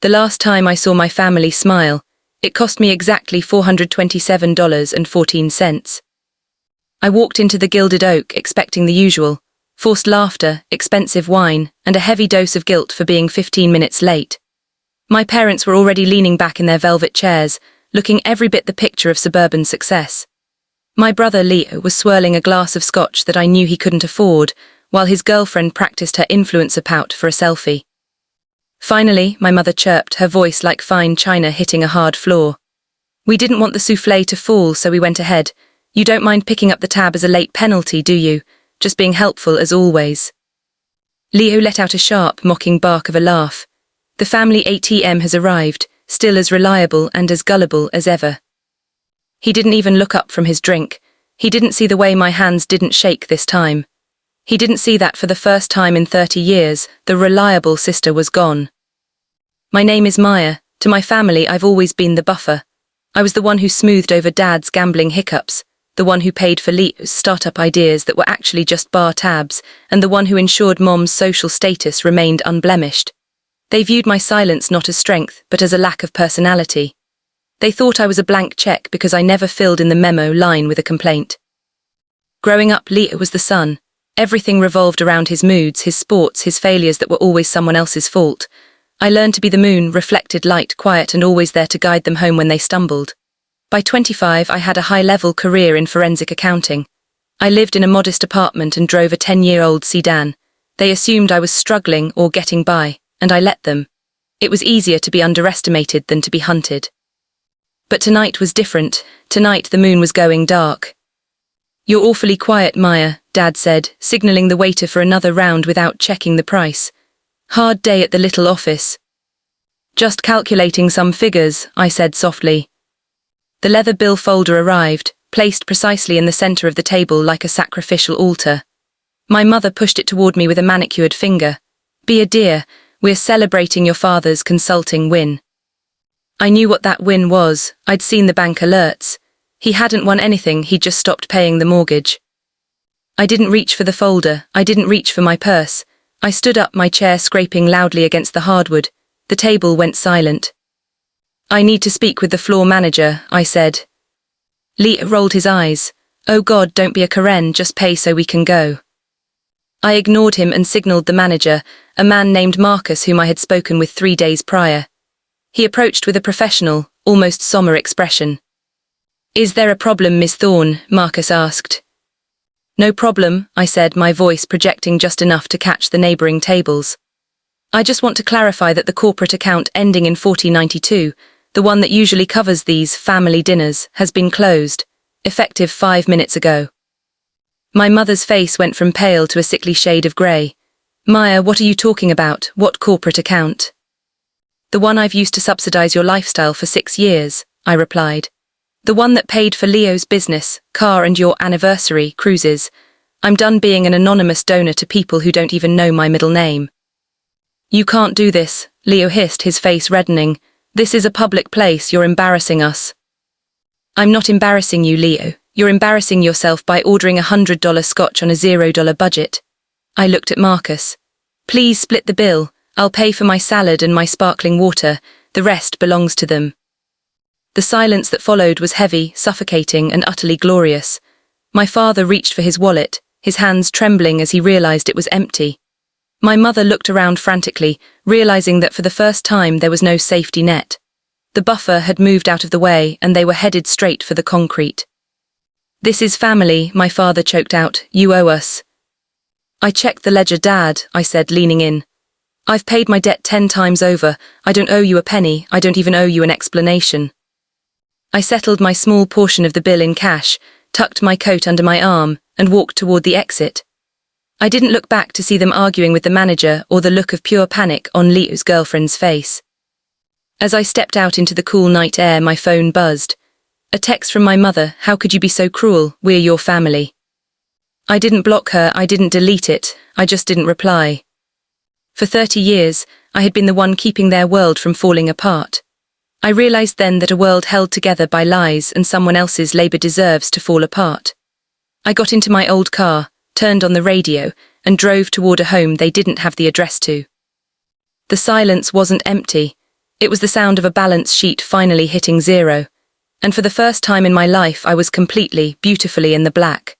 The last time I saw my family smile, it cost me exactly $427.14. I walked into the Gilded Oak expecting the usual: forced laughter, expensive wine, and a heavy dose of guilt for being 15 minutes late. My parents were already leaning back in their velvet chairs, looking every bit the picture of suburban success. My brother Leo was swirling a glass of scotch that I knew he couldn't afford, while his girlfriend practiced her influencer pout for a selfie. Finally, my mother chirped, her voice like fine china hitting a hard floor. "We didn't want the soufflé to fall, so we went ahead. You don't mind picking up the tab as a late penalty, do you? Just being helpful as always." Leo let out a sharp, mocking bark of a laugh. The family ATM has arrived, still as reliable and as gullible as ever. He didn't even look up from his drink. He didn't see the way my hands didn't shake this time. He didn't see that for the first time in 30 years, the reliable sister was gone. My name is Maya. To my family, I've always been the buffer. I was the one who smoothed over Dad's gambling hiccups, the one who paid for Leo's startup ideas that were actually just bar tabs, and the one who ensured Mom's social status remained unblemished. They viewed my silence not as strength, but as a lack of personality. They thought I was a blank check because I never filled in the memo line with a complaint. Growing up, Leo was the sun. Everything revolved around his moods, his sports, his failures that were always someone else's fault. I learned to be the moon, reflected light, quiet, and always there to guide them home when they stumbled. By 25, I had a high-level career in forensic accounting. I lived in a modest apartment and drove a 10-year-old sedan. They assumed I was struggling or getting by, and I let them. It was easier to be underestimated than to be hunted. But tonight was different. Tonight the moon was going dark. "You're awfully quiet, Maya," Dad said, signaling the waiter for another round without checking the price. "Hard day at the little office." "Just calculating some figures," I said softly. The leather bill folder arrived, placed precisely in the center of the table like a sacrificial altar. My mother pushed it toward me with a manicured finger. "Be a dear, we're celebrating your father's consulting win." I knew what that win was. I'd seen the bank alerts. He hadn't won anything, he'd just stopped paying the mortgage. I didn't reach for the folder, I didn't reach for my purse. I stood up, my chair scraping loudly against the hardwood. The table went silent. "I need to speak with the floor manager," I said. Leo rolled his eyes. "Oh God, don't be a Karen, just pay so we can go." I ignored him and signaled the manager, a man named Marcus whom I had spoken with 3 days prior. He approached with a professional, almost somber expression. "Is there a problem, Miss Thorne?" Marcus asked. "No problem," I said, my voice projecting just enough to catch the neighboring tables. "I just want to clarify that the corporate account ending in 4092, the one that usually covers these family dinners, has been closed, effective 5 minutes ago." My mother's face went from pale to a sickly shade of grey. "Maya, what are you talking about? What corporate account?" "The one I've used to subsidize your lifestyle for 6 years, I replied. "The one that paid for Leo's business, car and your anniversary cruises. I'm done being an anonymous donor to people who don't even know my middle name." "You can't do this," Leo hissed, his face reddening. "This is a public place, you're embarrassing us." "I'm not embarrassing you, Leo. You're embarrassing yourself by ordering $100 scotch on a $0 budget." I looked at Marcus. "Please split the bill. I'll pay for my salad and my sparkling water. The rest belongs to them." The silence that followed was heavy, suffocating, and utterly glorious. My father reached for his wallet, his hands trembling as he realized it was empty. My mother looked around frantically, realizing that for the first time there was no safety net. The buffer had moved out of the way, and they were headed straight for the concrete. "This is family," my father choked out. "You owe us." "I checked the ledger, Dad," I said, leaning in. "I've paid my debt 10 times over. I don't owe you a penny. I don't even owe you an explanation." I settled my small portion of the bill in cash, tucked my coat under my arm, and walked toward the exit. I didn't look back to see them arguing with the manager or the look of pure panic on Leo's girlfriend's face. As I stepped out into the cool night air, my phone buzzed. A text from my mother. "How could you be so cruel? We're your family." I didn't block her, I didn't delete it, I just didn't reply. For 30 years, I had been the one keeping their world from falling apart. I realized then that a world held together by lies and someone else's labor deserves to fall apart. I got into my old car, turned on the radio, and drove toward a home they didn't have the address to. The silence wasn't empty. It was the sound of a balance sheet finally hitting zero, and for the first time in my life I was completely, beautifully in the black.